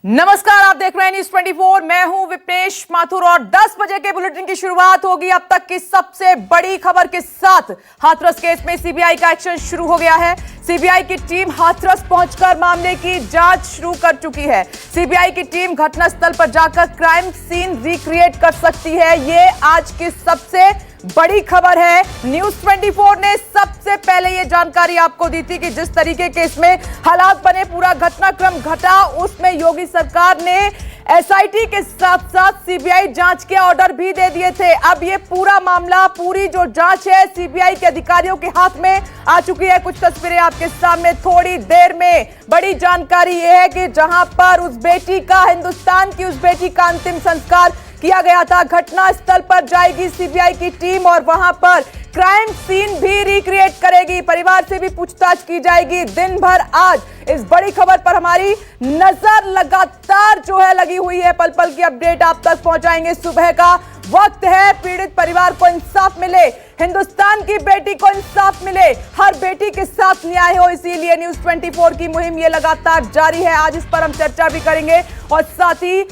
नमस्कार, आप देख रहे हैं न्यूज 24। मैं हूं विपनेश माथुर और 10 बजे के बुलेटिन की शुरुआत होगी अब तक की सबसे बड़ी खबर के साथ। हाथरस केस में सीबीआई का एक्शन शुरू हो गया है। सीबीआई की टीम हाथरस पहुंचकर मामले की जांच शुरू कर चुकी है। सीबीआई की टीम घटनास्थल पर जाकर क्राइम सीन रिक्रिएट कर सकती है। ये आज की सबसे बड़ी खबर है। न्यूज 24 ने सबसे पहले ये जानकारी आपको दी थी कि जिस तरीके के इसमें हालात बने, पूरा घटनाक्रम घटा, उसमें योगी सरकार ने एसआईटी के साथ साथ सीबीआई जांच के ऑर्डर भी दे दिए थे। अब ये पूरा मामला, पूरी जो जांच है सीबीआई के अधिकारियों के हाथ में आ चुकी है। कुछ तस्वीरें आपके सामने थोड़ी देर में। बड़ी जानकारी यह है कि जहां पर उस बेटी का, हिंदुस्तान की उस बेटी का अंतिम संस्कार किया गया था, घटनास्थल पर जाएगी सीबीआई की टीम और वहां पर क्राइम सीन भी रिक्रिएट करेगी। परिवार से भी पूछताछ की जाएगी। दिन भर आज इस बड़ी खबर पर हमारी नजर लगातार जो है लगी हुई है। पल पल की अपडेट आप तक पहुंचाएंगे। सुबह का वक्त है, पीड़ित परिवार को इंसाफ मिले, हिंदुस्तान की बेटी को इंसाफ मिले, हर बेटी के साथ न्याय हो, इसीलिए न्यूज 24 की मुहिम ये लगातार जारी है। आज इस पर हम चर्चा भी करेंगे और साथ ही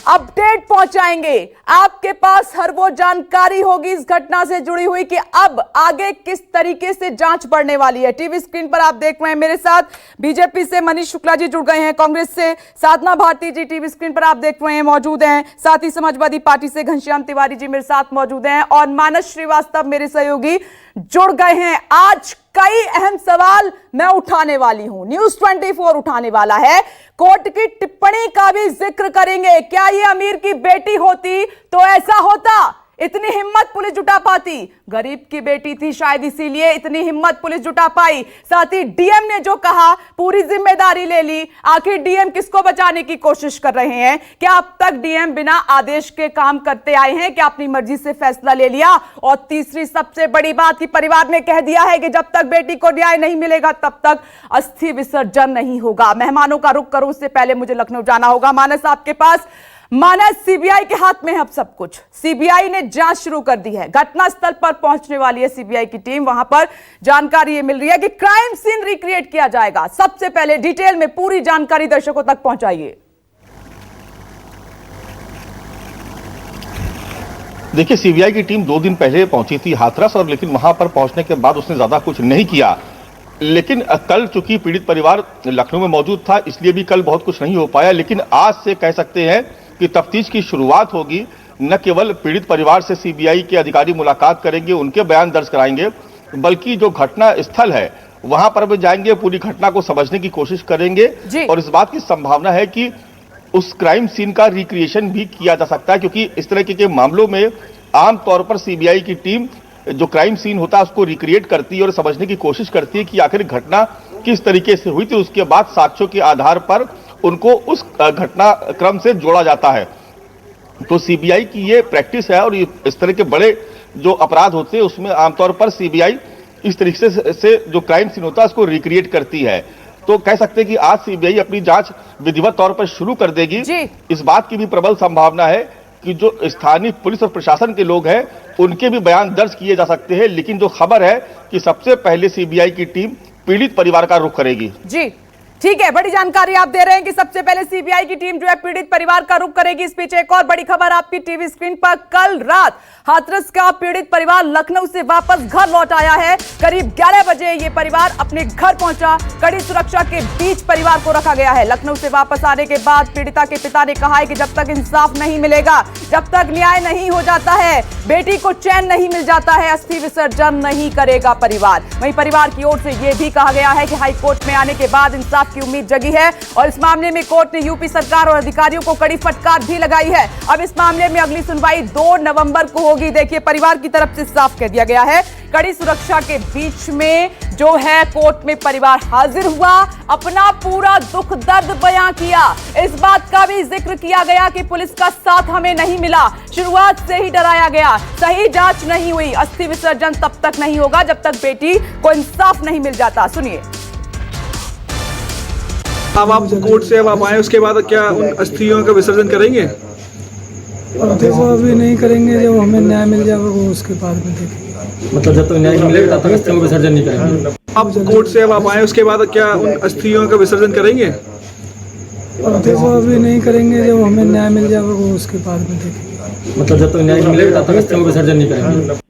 अपडेट पहुंचाएंगे। आपके पास हर वो जानकारी होगी इस घटना से जुड़ी हुई कि अब आगे किस तरीके से जांच बढ़ने वाली है। टीवी स्क्रीन पर आप देख रहे हैं मेरे साथ बीजेपी से मनीष शुक्ला जी जुड़ गए हैं, कांग्रेस से साधना भारती जी टीवी स्क्रीन पर आप देख रहे हैं मौजूद हैं, साथ ही समाजवादी पार्टी से घनश्याम तिवारी जी मेरे साथ मौजूद हैं और मानस श्रीवास्तव मेरे सहयोगी जुड़ गए हैं। आज कई अहम सवाल मैं उठाने वाली हूं, न्यूज 24 उठाने वाला है। कोर्ट की टिप्पणी का भी जिक्र करेंगे। क्या ये अमीर की बेटी होती तो ऐसा होता? इतनी हिम्मत पुलिस जुटा पाती? गरीब की बेटी थी शायद इसीलिए इतनी हिम्मत पुलिस जुटा पाई। साथ ही डीएम ने जो कहा पूरी जिम्मेदारी ले ली। आखिर डीएम किसको बचाने की कोशिश कर रहे हैं? क्या अब तक डीएम बिना आदेश के काम करते आए हैं? क्या अपनी मर्जी से फैसला ले लिया? और तीसरी सबसे बड़ी बात कि परिवार ने कह दिया है कि जब तक बेटी को न्याय नहीं मिलेगा तब तक अस्थि विसर्जन नहीं होगा। मेहमानों का रुख करूं उससे पहले मुझे लखनऊ जाना होगा। मानस आपके पास। मानस, सीबीआई के हाथ में है अब सब कुछ। सीबीआई ने जांच शुरू कर दी है, घटनास्थल पर पहुंचने वाली है सीबीआई की टीम। वहां पर जानकारी ये मिल रही है कि क्राइम सीन रिक्रिएट किया जाएगा। सबसे पहले डिटेल में पूरी जानकारी दर्शकों तक पहुंचाइए। देखिए, सीबीआई की टीम 2 दिन पहले पहुंची थी हाथरस और लेकिन वहां पर पहुंचने के बाद उसने ज्यादा कुछ नहीं किया। लेकिन कल चूंकि पीड़ित परिवार लखनऊ में मौजूद था इसलिए भी कल बहुत कुछ नहीं हो पाया। लेकिन आज से कह सकते हैं कि तफ्तीश की शुरुआत होगी। न केवल पीड़ित परिवार से सीबीआई के अधिकारी मुलाकात करेंगे, उनके बयान दर्ज कराएंगे, बल्कि जो घटना स्थल है वहां पर भी जाएंगे, पूरी घटना को समझने की कोशिश करेंगे। और इस बात की संभावना है कि उस क्राइम सीन का रिक्रिएशन भी किया जा सकता है, क्योंकि इस तरह के मामलों में आमतौर पर सीबीआई की टीम जो क्राइम सीन होता है उसको रिक्रिएट करती है और समझने की कोशिश करती है कि आखिर घटना किस तरीके से हुई थी। उसके बाद साक्ष्यों के आधार पर उनको उस घटनाक्रम से जोड़ा जाता है। तो सीबीआई की ये प्रैक्टिस है और इस तरह के बड़े जो अपराध होते हैं उसमें आमतौर पर सीबीआई इस तरीके से जो क्राइम सीन होता है उसको रिक्रिएट करती है। तो कह सकते हैं कि आज सीबीआई अपनी जांच विधिवत तौर पर शुरू कर देगी। इस बात की भी प्रबल संभावना है कि जो स्थानीय पुलिस और प्रशासन के लोग हैं उनके भी बयान दर्ज किए जा सकते हैं। लेकिन जो खबर है कि सबसे पहले सीबीआई की टीम पीड़ित परिवार का रुख करेगी। जी ठीक है, बड़ी जानकारी आप दे रहे हैं कि सबसे पहले सीबीआई की टीम जो है पीड़ित परिवार का रुख करेगी। इस पीछे एक और बड़ी खबर आपकी टीवी स्क्रीन पर। कल रात हाथरस का पीड़ित परिवार लखनऊ से वापस घर लौट आया है। करीब 11 बजे ये परिवार अपने घर पहुंचा। कड़ी सुरक्षा के बीच परिवार को रखा गया है। लखनऊ से वापस आने के बाद पीड़िता के पिता ने कहा है कि जब तक इंसाफ नहीं मिलेगा, जब तक न्याय नहीं हो जाता है, बेटी को चैन नहीं मिल जाता है, अस्थि विसर्जन नहीं करेगा परिवार। वहीं परिवार की ओर से यह भी कहा गया है कि हाईकोर्ट में आने के बाद इंसाफ की उम्मीद जगी है और इस मामले में कोर्ट ने यूपी सरकार और अधिकारियों को कड़ी फटकार भी लगाई है। अब इस मामले में अगली सुनवाई 2 नवंबर को होगी। देखिए, परिवार की तरफ से साफ कह दिया गया है। कड़ी सुरक्षा के बीच में जो है कोर्ट में परिवार हाजिर हुआ, अपना पूरा दुख दर्द बयां किया। इस बात का भी जिक्र किया गया कि पुलिस का साथ हमें नहीं मिला, शुरुआत से ही डराया गया, सही जांच नहीं हुई, अस्थि विसर्जन तब तक नहीं होगा जब तक बेटी को इंसाफ नहीं मिल जाता। सुनिए। अब आप कोर्ट से अब आप आए, उसके बाद क्या उन अस्थियों का विसर्जन करेंगे? अब देखो, अभी नहीं करेंगे, जब हमें न्याय मिल जाएगा वो उसके बाद में देखेंगे। मतलब जब तक न्याय नहीं मिलेगा तब तक अस्थियों का विसर्जन नहीं करेंगे। आप कोर्ट से अब आप आए, उसके बाद क्या उन अस्थियों का विसर्जन करेंगे? देखो अभी नहीं करेंगे, जब हमें न्याय मिल जाएगा वो उसके बाद में देखेंगे। मतलब जब तक न्याय नहीं मिलेगा तब तक अस्थियों का विसर्जन नहीं करेंगे।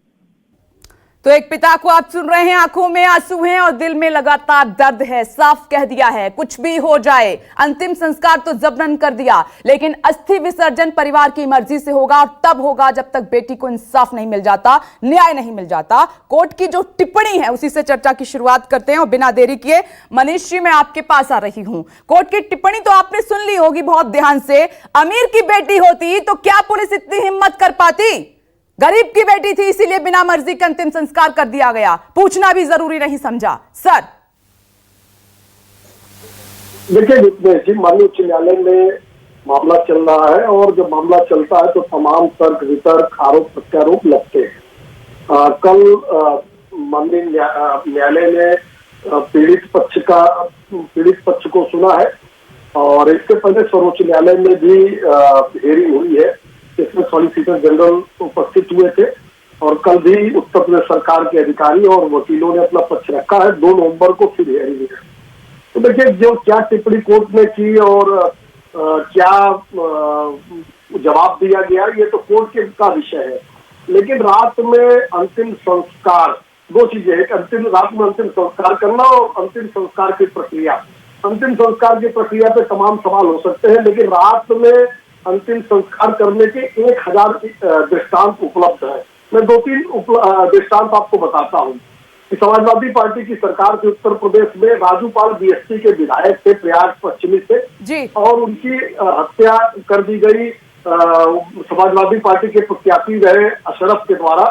तो एक पिता को आप सुन रहे हैं, आंखों में आंसू हैं और दिल में लगातार दर्द है। साफ कह दिया है कुछ भी हो जाए, अंतिम संस्कार तो जबरन कर दिया, लेकिन अस्थि विसर्जन परिवार की मर्जी से होगा और तब होगा जब तक बेटी को इंसाफ नहीं मिल जाता, न्याय नहीं मिल जाता। कोर्ट की जो टिप्पणी है उसी से चर्चा की शुरुआत करते हैं और बिना देरी किए मनीष जी मैं आपके पास आ रही हूं। कोर्ट की टिप्पणी तो आपने सुन ली होगी बहुत ध्यान से। अमीर की बेटी होती तो क्या पुलिस इतनी हिम्मत कर पाती? गरीब की बेटी थी इसीलिए बिना मर्जी के अंतिम संस्कार कर दिया गया, पूछना भी जरूरी नहीं समझा। सर देखिए माननीय उच्च न्यायालय में मामला चल रहा है और जब मामला चलता है तो तमाम तर्क वितर्क आरोप प्रत्यारोप लगते हैं। कल माननीय न्यायालय ने पीड़ित पक्ष को सुना है और इसके पहले सर्वोच्च न्यायालय में भी हेयरिंग हुई है, इसमें सॉलिसिटर जनरल उपस्थित हुए थे और कल भी उत्तर प्रदेश सरकार के अधिकारी और वकीलों ने अपना पक्ष रखा है। 2 नवंबर को फिर हेयरिंग है। तो देखिए जो क्या टिप्पणी कोर्ट ने की और क्या जवाब दिया गया ये तो कोर्ट के का विषय है, लेकिन रात में अंतिम संस्कार 2 चीजें हैं। रात में अंतिम संस्कार करना और अंतिम संस्कार की प्रक्रिया। अंतिम संस्कार की प्रक्रिया पे तमाम सवाल हो सकते हैं, लेकिन रात में अंतिम संस्कार करने के 1000 दृष्टांत उपलब्ध है। मैं 2-3 दृष्टांत आपको बताता हूँ। समाजवादी पार्टी की सरकार थी उत्तर प्रदेश में, राजूपाल बीएसपी के विधायक थे प्रयाग पश्चिमी से जी, और उनकी हत्या कर दी गई समाजवादी पार्टी के प्रत्याशी रहे अशरफ के द्वारा,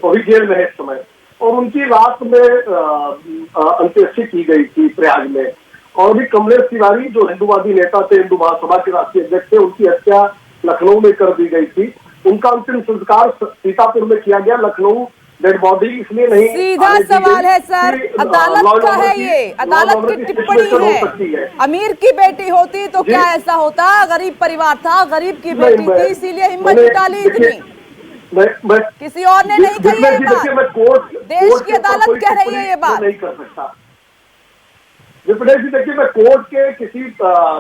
वही जेल में है इस समय, और उनकी रात में अंत्येष्टि की गई थी प्रयाग में। और भी कमलेश तिवारी जो हिंदूवादी नेता थे, हिंदू महासभा के राष्ट्रीय अध्यक्ष थे, उनकी हत्या लखनऊ में कर दी गई थी। उनका अंतिम संस्कार सीतापुर में किया गया। लखनऊ डेड बॉडी इसलिए नहीं। सीधा सवाल है सर, अदालत का है ये, अदालत की टिप्पणी है। अमीर की बेटी होती तो क्या ऐसा होता? गरीब परिवार था, गरीब की बेटी थी इसीलिए हिम्मत निकाली इतनी। किसी और ने नहीं कही ये बात, देश की अदालत कह रही है ये बात। नहीं कर सकता विपणेश जी। देखिए मैं कोर्ट के किसी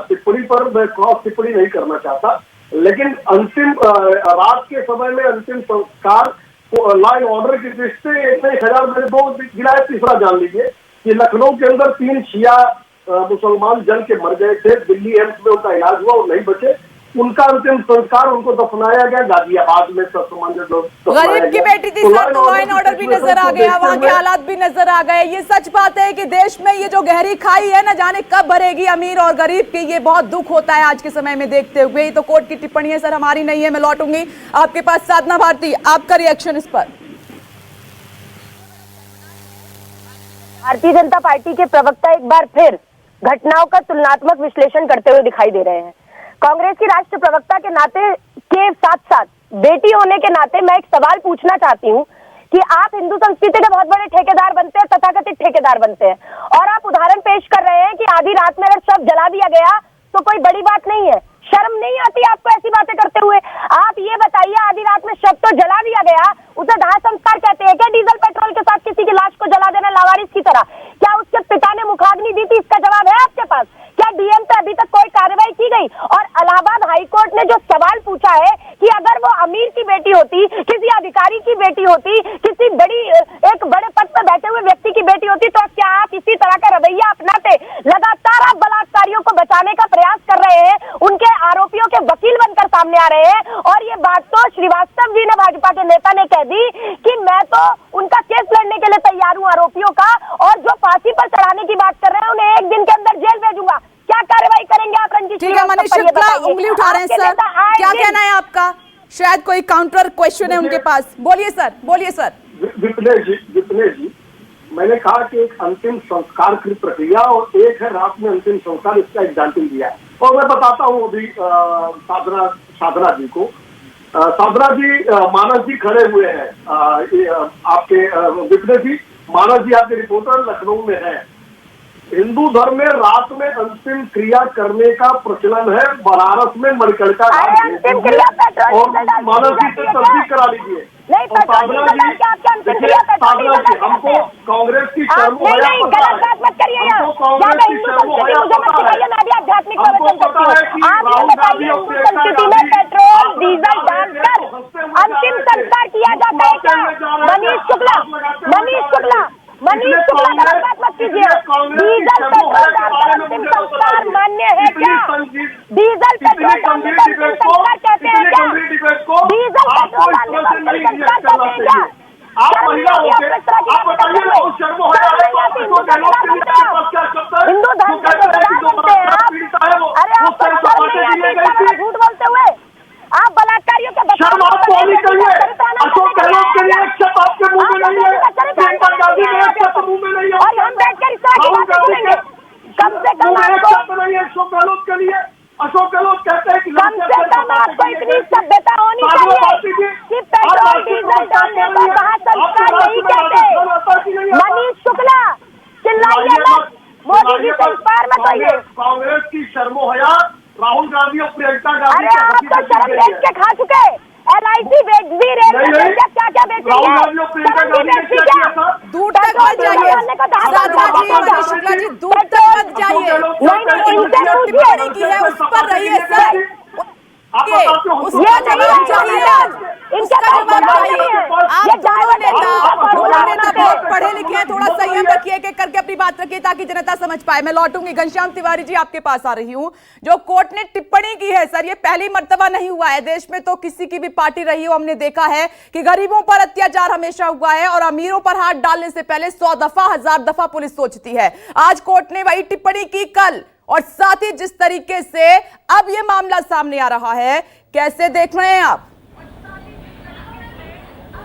टिप्पणी पर मैं क्रॉस टिप्पणी नहीं करना चाहता, लेकिन अंतिम रात के समय में अंतिम संस्कार लॉ एंड ऑर्डर की दृष्टि से 1000 मैंने 2 गिराए, तीसरा जान लीजिए कि लखनऊ के अंदर 3 शिया मुसलमान जल के मर गए थे, दिल्ली एम्स में उनका इलाज हुआ और नहीं बचे। उनका अंतिम संस्कार उनको दफनाया गया गाजियाबाद में। गरीब की बेटी थी सर, तो लॉ एंड ऑर्डर भी नजर आ गया, वहाँ के हालात भी नजर आ गए। ये सच बात है कि देश में ये जो गहरी खाई है ना जाने कब भरेगी अमीर और गरीब की, ये बहुत दुख होता है आज के समय में देखते हुए। ये तो कोर्ट की टिप्पणी है सर, हमारी नहीं है। मैं लौटूंगी आपके पास। साधना भारती, आपका रिएक्शन इस पर। भारतीय जनता पार्टी के प्रवक्ता एक बार फिर घटनाओं का तुलनात्मक विश्लेषण करते हुए दिखाई दे रहे हैं। कांग्रेस की राष्ट्रीय प्रवक्ता के नाते के साथ साथ बेटी होने के नाते मैं एक सवाल पूछना चाहती हूँ कि आप हिंदू संस्कृति के बहुत बड़े ठेकेदार बनते हैं, तथाकथित ठेकेदार बनते हैं, और आप उदाहरण पेश कर रहे हैं कि आधी रात में अगर शव जला दिया गया तो कोई बड़ी बात नहीं है। शर्म नहीं आती आपको ऐसी बातें करते हुए? आप ये बताइए, आधी रात में शव तो जला दिया गया, उसे दाह संस्कार कहते हैं क्या? डीजल पेट्रोल के साथ किसी की लाश को जला देना लावारिस की तरह? क्या उसके पिता ने मुखाग्नि दी थी? इसका जवाब है आपके पास? क्या डीएम पे अभी तक कोई कार्रवाई की गई? और इलाहाबाद हाईकोर्ट ने जो सवाल पूछा है कि अगर वो अमीर की बेटी होती, किसी अधिकारी की बेटी होती, किसी एक बड़े पद पर बैठे हुए व्यक्ति की बेटी होती, तो क्या आप इसी तरह का रवैया अपनाते? लगातार आप बलात्कारियों को बचाने का प्रयास कर रहे हैं, उनके आरोपियों के वकील बनकर सामने आ रहे हैं। और ये बात तो श्रीवास्तव जी ने, भाजपा के नेता ने कह दी कि मैं तो उनका केस लड़ने के लिए तैयार हूं आरोपियों का, और जो फांसी पर चढ़ाने की बात कर रहे हैं उन्हें 1 दिन के अंदर जेल भेजूंगा। क्या कार्रवाई करेंगे आप रंजीत? ठीक है, मनीष शुक्ला उंगली उठा रहे हैं सर, क्या कहना है आपका? शायद कोई काउंटर क्वेश्चन है उनके पास। बोलिए सर, बोलिए सर। विपणेश जी, मैंने कहा कि एक अंतिम संस्कार की प्रक्रिया और एक है रात में अंतिम संस्कार, इसका एग्जाम्पल दिया है। और मैं बताता हूँ अभी साधना जी को। साधना जी, मानस जी खड़े हुए हैं आपके विपणेश जी, मानस जी आपके रिपोर्टर लखनऊ में है। हिंदू धर्म में रात में अंतिम क्रिया करने का प्रचलन है। बनारस में मणिकर्णिका और मानस जी से तस्दीक करा लीजिए। नहीं, पेट्रोल डीजल डाल के आपके अंतिम क्रिया पेट्रोल डीजल डाल के हमको कांग्रेस की आप नहीं गलत बात मत करिए यहाँ हिंदू संस्कृति मुझे मत सिखाइए, मैं भी आध्यात्मिक प्रवचन करती हूँ। आप ये बताइए हिंदू संस्कृति में पेट्रोल डीजल डालकर अंतिम संस्कार किया जाता है क्या? मनीष शुक्ला गलत बात मत कीजिए। डीजल पेट्रोल डालकर अंतिम संस्कार मान्य है क्या? डीजल पेट्रोल डालने का अंतिम संस्कार कहते हैं क्या? डीजल पेट्रोल डालने का अंतिम संस्कार कहते हैं क्या? हिंदू धर्म का बनते हैं आप। अरे आप झूठ बोलते हुए आप बलात्कारियों के शर्म आपको आनी चाहिए। अशोक गहलोत के लिए एक शब्द आपके मुंह में नहीं है, प्रियंका गांधी के एक शब्द मुंह में नहीं है, और हम बैठकर इस तरह की बातें करेंगे। कम से कम आपको शब्द नहीं है अशोक गहलोत के लिए। अशोक गहलोत कहते हैं कि कम से कम आपको इतनी सभ्यता होनी चाहिए कि पेट्रोल डीजल डालने को कहा संस्कार नहीं कहते। मनीष शुक्ला चिल्लाइए मत, मोदी जी से इंस्पायर मत होइए। कांग्रेस की शर्मो हया राहुल गांधी और प्रियंका गांधी। अरे आप तो शर्म बेच के खा चुके। LIC बेच दी, रेल क्या क्या बेचेंगे? शर्म भी बेचती क्या? दूर तक मत जाइए राधा जी, मनीष शुक्ला जी, दूर तक मत जाइए। जो टिप्पणी की है उस पर रहिए सर, उसका जवाब चाहिए आज, उसका जवाब चाहिए। आप दोनों नेता बहुत पढ़े लिखे हैं, थोड़ा संयम रखिए, एक एक करके अपनी बात रखिए ताकि जनता समझ पाए। मैं लौटूंगी, घनश्याम तिवारी जी आपके पास आ रही हूं। जो कोर्ट ने टिप्पणी की है सर, ये पहली मर्तबा नहीं हुआ है देश में, तो किसी की भी पार्टी रही हो, हमने देखा है कि गरीबों पर अत्याचार हमेशा हुआ है और अमीरों पर हाथ डालने से पहले 100 दफा 1000 दफा पुलिस सोचती है। आज कोर्ट ने वही टिप्पणी की कल, और साथ ही जिस तरीके से अब ये मामला सामने आ रहा है, कैसे देख रहे हैं आप?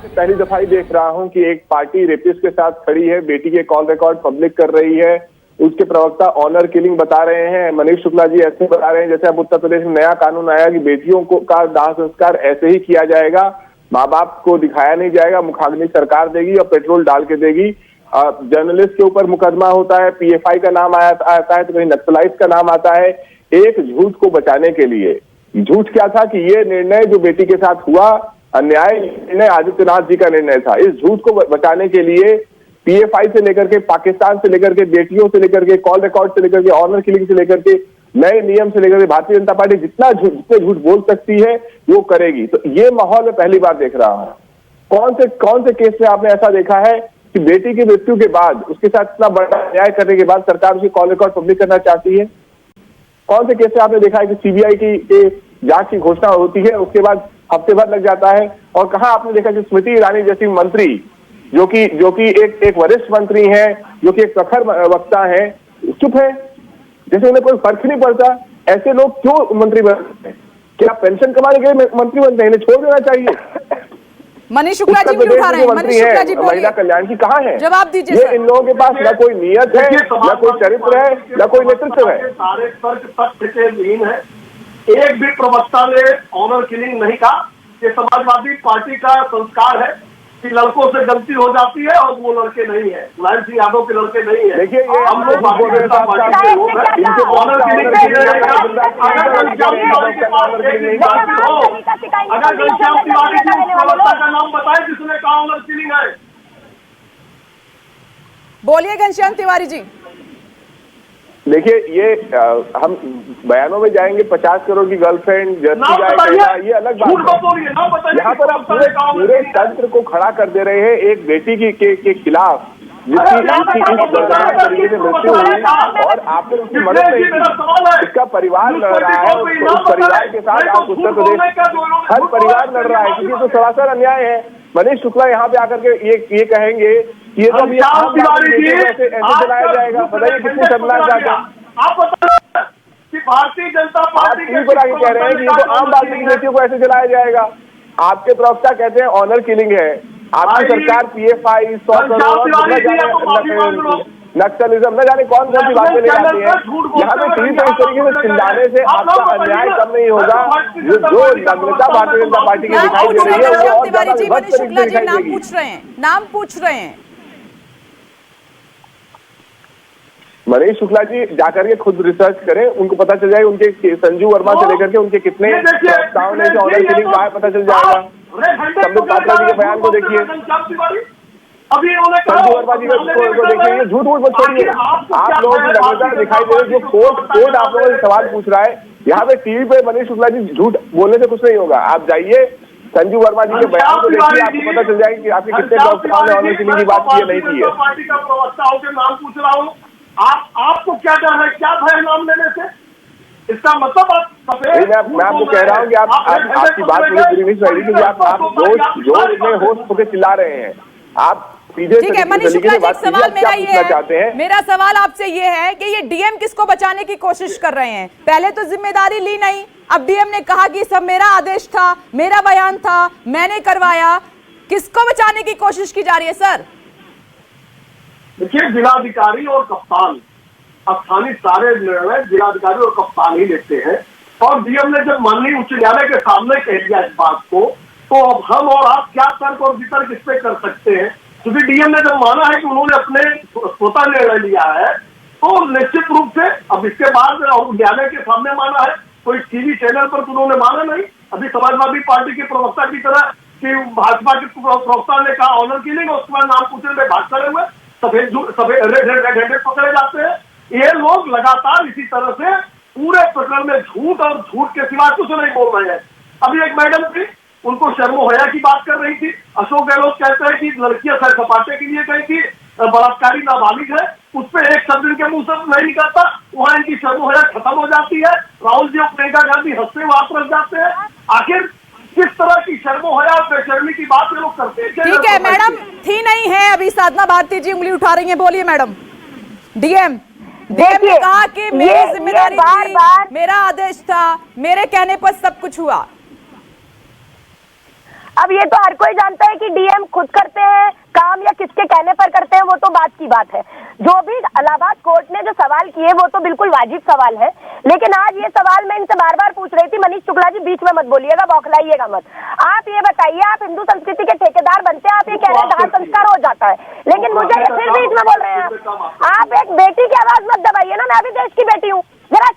पहली दफा ही देख रहा हूं कि एक पार्टी रेपिस्ट के साथ खड़ी है, बेटी के कॉल रिकॉर्ड पब्लिक कर रही है, उसके प्रवक्ता ऑनर किलिंग बता रहे हैं। मनीष शुक्ला जी ऐसे बता रहे हैं जैसे अब उत्तर प्रदेश में नया कानून आया कि बेटियों को का दाह संस्कार ऐसे ही किया जाएगा, माँ बाप को दिखाया नहीं जाएगा, मुखाग्नि सरकार देगी और पेट्रोल डाल के देगी। जर्नलिस्ट के ऊपर मुकदमा होता है, PFI का नाम आता है तो कहीं नक्सलाइट का नाम आता है। एक झूठ को बचाने के लिए, झूठ क्या था कि ये निर्णय जो बेटी के साथ हुआ अन्याय निर्णय आदित्यनाथ जी का निर्णय था। इस झूठ को बचाने के लिए PFI से लेकर के, पाकिस्तान से लेकर के, बेटियों से लेकर के, कॉल रिकॉर्ड से लेकर के, ऑनर किलिंग से लेकर के, नए नियम से लेकर के भारतीय जनता पार्टी जितने झूठ बोल सकती है वो करेगी। तो ये माहौल में पहली बार देख रहा हूं। कौन से केस में आपने ऐसा देखा है कि बेटी की मृत्यु के बाद, उसके साथ इतना बड़ा न्याय करने के बाद सरकार उसकी कॉल रिकॉर्ड पब्लिक करना चाहती है? कौन से केस में आपने देखा है कि CBI की जांच की घोषणा होती है, उसके बाद हफ्ते भर लग जाता है? और कहां आपने देखा कि स्मृति ईरानी जैसी मंत्री जो कि एक वरिष्ठ मंत्री हैं, जो कि एक प्रखर वक्ता है, चुप है, जैसे उन्हें कोई फर्क नहीं पड़ता। ऐसे लोग क्यों मंत्री बनते हैं? क्या पेंशन कमाने के लिए मंत्री बनते हैं? इन्हें छोड़ देना चाहिए। मनीष शुक्ला जी भी उठा रहे हैं। मनीष शुक्ला जी महिला कल्याण की कहाँ है? जवाब दीजिए ये सर। इन लोगों के पास न कोई नियत है, न कोई चरित्र है, न कोई नेतृत्व है। सारे तर्क तथ्य के लीन है। एक भी प्रवक्ता ने ऑनर किलिंग नहीं कहा। ये समाजवादी पार्टी का संस्कार है कि लड़कों से गलती हो जाती है और वो लड़के नहीं है, मुलायम सिंह यादव के लड़के नहीं है। देखिए ये हम लोग भारतीय जनता पार्टी के लोग हैं, इनके ऑनर किलिंग नहीं करेगा। अगर घनश्याम तिवारी के पास ऑनर किलिंग नहीं हो, अगर घनश्याम तिवारी जी उस प्रवक्ता का नाम बताए जिसने कहा ऑनर किलिंग है। बोलिए घनश्याम तिवारी जी। देखिए ये हम बयानों में जाएंगे 50 करोड़ की गर्लफ्रेंड जर्सी जाएगा, ये अलग बात है। यहाँ पर आप पूरे तंत्र को खड़ा कर दे रहे हैं एक बेटी के खिलाफ जिसकी तरीके से मृत्यु हुई और आपने उसकी मदद नहीं की। इसका परिवार लड़ रहा है, उस परिवार के साथ आप उत्तर प्रदेश हर परिवार लड़ रहा है क्योंकि तो सरासर अन्याय है। मनीष शुक्ला यहाँ पे आकर के ये कहेंगे कि ये तो ऐसे चलाया जाएगा, बताइए कितनी शर्मनाक बात है। आप बताइए कि भारतीय जनता पार्टी कह रहे हैं कि ये तो आम बात की बेटियों को ऐसे चलाया जाएगा। आपके प्रवक्ता कहते हैं ऑनर किलिंग है, आपकी सरकार PFI 100 करोड़ नक्सलिज्म न जाने कौन सी बातें ले आती है। यहाँ पे किसी इस तरीके से चिल्लाने से आपका अन्याय कम नहीं होगा। जो नग्नता भारतीय जनता पार्टी की दिखाई दे रही है वो और ज्यादा विभत्स तरीके से दिखाई देगी। नाम पूछ रहे हैं मनीष शुक्ला जी जाकर के खुद रिसर्च करें, उनको पता चल जाएगा उनके संजू वर्मा से लेकर के उनके कितने प्रस्ताव ने ऑनर किलिंग कहा है, पता चल जाएगा। संबित पात्रा जी के बयान को देखिए, अभी इन्होंने संजू वर्मा जी को देखिए, ये झूठ मूठ छोड़िए। आप लोगों की नग्नता दिखाई दे रही है। जो कोर्ट आप लोगों से सवाल पूछ रहा है, यहाँ पे टीवी पे मनीष शुक्ला जी झूठ बोलने से कुछ नहीं होगा। आप जाइए संजू वर्मा जी के बयान को देखिए, आपको पता चल जाएगा कि आपके कितने प्रवक्ताओं ने ऑनर किलिंग की बात की है, नहीं की है। पार्टी का प्रवक्ताओं के नाम पूछ रहा हूँ, आपको क्या डर है, क्या भय नाम लेने से? इसका मतलब आप मैं आपको कह रहा हूँ कि आपकी बात मुझे पूरी नहीं सुनाई, क्योंकि आप जोश में होश होकर चिल्ला रहे हैं। आप सीधे ठीक है मनीष शुक्ला जी, सवाल मेरा ये चाहते हैं। है, मेरा सवाल आपसे ये है कि ये डीएम किसको बचाने की कोशिश कर रहे हैं? पहले तो जिम्मेदारी ली नहीं, अब डीएम ने कहा कि सब मेरा आदेश था, मेरा बयान था, मैंने करवाया। किसको बचाने की कोशिश की जा रही है सर? देखिए, जिलाधिकारी और कप्तान, स्थानीय सारे निर्णय जिलाधिकारी और कप्तान ही लेते हैं। और डीएम ने जब माननीय उच्च न्यायालय के सामने कह दिया इस बात को, तो अब हम और आप क्या तर्क और वितर्क इस पे कर सकते हैं? क्योंकि डीएम ने जब माना है कि उन्होंने अपने स्वतः निर्णय लिया है, तो निश्चित रूप से अब इसके बाद न्यायालय के सामने माना है, कोई टीवी चैनल पर उन्होंने माना नहीं। अभी समाजवादी पार्टी के प्रवक्ता की तरह कि भाजपा के प्रवक्ता ने कहा ऑनर किलिंग, उसके बाद नाम पूछने में भाग करे हुए सफेद रेड हैंडेड पकड़े जाते हैं। ये लोग लगातार इसी तरह से पूरे प्रकरण में झूठ और झूठ के सिवा कुछ नहीं बोल रहे हैं। अभी एक मैडम थी, उनको शर्मो हया की बात कर रही थी। अशोक गहलोत कहते हैं कि लड़कियां सर सपाटे के लिए गई थी, बलात्कारी नाबालिग है, उस पर एक शब्द इनके मुंह से नहीं निकलता, वहां इनकी शर्मो हया खत्म हो जाती है। राहुल जी और प्रियंका गांधी हंसते हुए वापस जाते हैं। आखिर किस तरह की शर्मो हया और बेशर्मी की बात ये लोग करते हैं? ठीक है मैडम, थी नहीं है, अभी साधना भारती जी उंगली उठा रही है, बोलिए मैडम। डीएम ने कहा कि मेरी जिम्मेदारी थी, मेरा आदेश था, मेरे कहने पर सब कुछ हुआ। अब ये तो हर कोई जानता है कि डीएम खुद करते हैं काम या किसके कहने पर करते हैं, वो तो बात की बात है। जो भी इलाहाबाद कोर्ट ने जो सवाल किए वो तो बिल्कुल वाजिब सवाल है, लेकिन आज ये सवाल मैं इनसे बार बार पूछ रही थी। मनीष शुक्ला जी बीच में मत बोलिएगा, बौखलाइएगा मत। आप ये बताइए, आप हिंदू संस्कृति के ठेकेदार बनते हैं, आप ये कह रहे हैं दाह संस्कार हो जाता है, लेकिन मुझे ये फिर बीच में बोल रहे हैं। आप एक बेटी की आवाज मत दबाइए ना, मैं भी देश की बेटी हूँ, जरा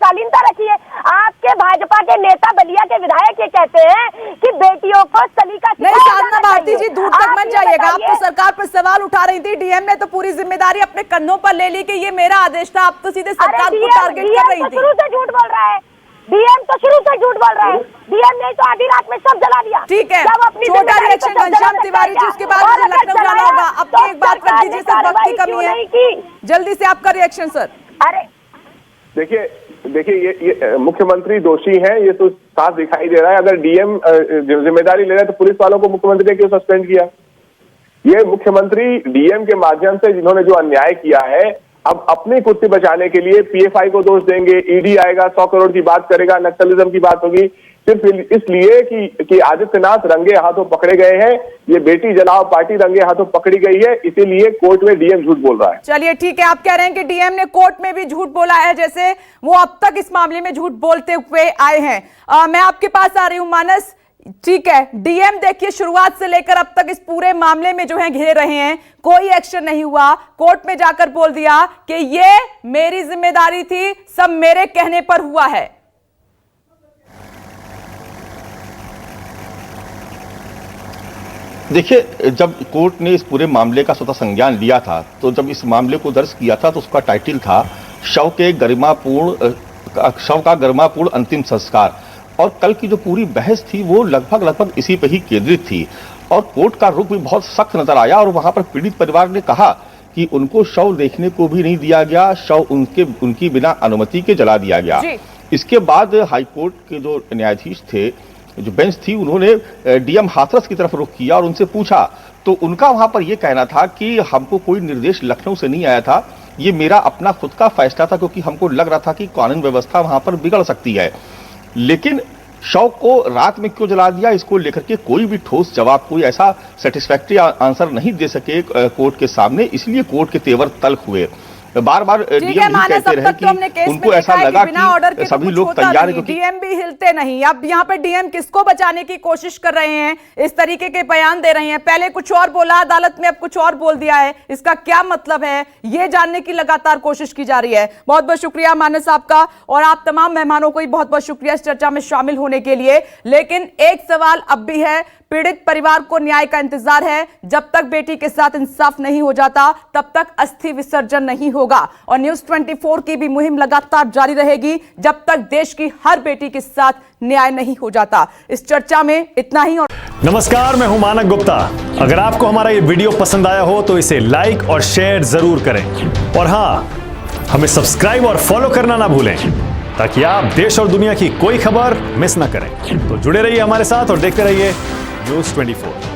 शालीनता रखिए। आपके भाजपा के नेता बलिया के विधायक ये कहते हैं कि बेटियों को सलीका नहीं, साधना भारती जी दूर तक मत जाइएगा। आप तो सरकार पर सवाल उठा रही थी, डीएम ने तो पूरी जिम्मेदारी अपने कंधों पर ले ली कि ये मेरा आदेश था। आप तो सीधे सरकार को टारगेट कर रही थी। शुरू से झूठ बोल रहा है डीएम, तो शुरू से झूठ बोल रहा है डीएम ने, तो आधी रात में सब जला दिया। ठीक है, छोटा रिएक्शन घनश्याम तिवारी जी, उसके बाद मुझे लखनऊ जाना होगा। अपनी एक बात रख दीजिए सर, वक्त की कमी है, जल्दी से आपका रिएक्शन सर। अरे देखिए ये मुख्यमंत्री दोषी हैं, ये तो साफ दिखाई दे रहा है। अगर डीएम जिम्मेदारी ले रहा है तो पुलिस वालों को मुख्यमंत्री ने क्यों सस्पेंड किया? ये मुख्यमंत्री डीएम के माध्यम से जिन्होंने जो अन्याय किया है, अब अपनी कुर्सी बचाने के लिए पीएफआई को दोष देंगे, ईडी आएगा, 100 करोड़ की बात करेगा, नक्सलिज्म की बात होगी, सिर्फ इसलिए कि आदित्यनाथ रंगे हाथों पकड़े गए हैं, ये बेटी जलाओ पार्टी रंगे हाथों पकड़ी गई है, इसीलिए कोर्ट में डीएम झूठ बोल रहा है। चलिए ठीक है, आप कह रहे हैं कि डीएम ने कोर्ट में भी झूठ बोला है, जैसे वो अब तक इस मामले में झूठ बोलते हुए आए हैं। मैं आपके पास आ रही हूं मानस। ठीक है, डीएम देखिए शुरुआत से लेकर अब तक इस पूरे मामले में जो है घिरे रहे हैं, कोई एक्शन नहीं हुआ। कोर्ट में जाकर बोल दिया कि ये मेरी जिम्मेदारी थी, सब मेरे कहने पर हुआ है। देखिए, जब कोर्ट ने इस पूरे मामले का स्वतः संज्ञान लिया था, तो जब इस मामले को दर्ज किया था तो उसका टाइटल था शव का गरिमापूर्ण अंतिम संस्कार। और कल की जो पूरी बहस थी वो लगभग इसी पे ही केंद्रित थी, और कोर्ट का रुख भी बहुत सख्त नजर आया। और वहां पर पीड़ित परिवार ने कहा कि उनको शव देखने को भी नहीं दिया गया, शव उनकी बिना अनुमति के जला दिया गया। इसके बाद हाईकोर्ट के जो न्यायाधीश थे, जो बेंच थी, उन्होंने डीएम हाथरस की तरफ रुख किया और उनसे पूछा, तो उनका वहां पर यह कहना था कि हमको कोई निर्देश लखनऊ से नहीं आया था, ये मेरा अपना खुद का फैसला था, क्योंकि हमको लग रहा था कि कानून व्यवस्था वहां पर बिगड़ सकती है। लेकिन शव को रात में क्यों जला दिया, इसको लेकर के कोई भी ठोस जवाब, कोई ऐसा सेटिस्फैक्टरी आंसर नहीं दे सके कोर्ट के सामने, इसलिए कोर्ट के तेवर तल्ख हुए। बार बार ठीक डीएम है ही मानस, कहते अब रहे तक तो हमने कि केस में उनको ऐसा देखा है लगा बिना ऑर्डर के कि तो सभी कुछ लोग होता तैयार नहीं, हैं, क्योंकि डीएम भी हिलते नहीं। अब यहाँ पे डीएम किसको बचाने की कोशिश कर रहे हैं, इस तरीके के बयान दे रहे हैं। पहले कुछ और बोला अदालत में, अब कुछ और बोल दिया है, इसका क्या मतलब है, ये जानने की लगातार कोशिश की जा रही है। बहुत बहुत शुक्रिया मानस आपका, और आप तमाम मेहमानों को भी बहुत बहुत शुक्रिया इस चर्चा में शामिल होने के लिए। लेकिन एक सवाल अब भी है, पीड़ित परिवार को न्याय का इंतजार है। जब तक बेटी के साथ इंसाफ नहीं हो जाता तब तक अस्थि विसर्जन नहीं होगा, और न्यूज़ 24 की भी मुहिम लगातार जारी रहेगी जब तक देश की हर बेटी के साथ न्याय नहीं हो जाता। इस चर्चा में इतना ही। और नमस्कार, मैं हूं मानक गुप्ता। अगर आपको हमारा ये वीडियो पसंद आया हो तो इसे लाइक और शेयर जरूर करें, और हां, हमें सब्सक्राइब और फॉलो करना ना भूलें ताकि आप देश और दुनिया की कोई खबर मिस ना करें। तो जुड़े रहिए हमारे साथ और देखते रहिए न्यूज़ 24।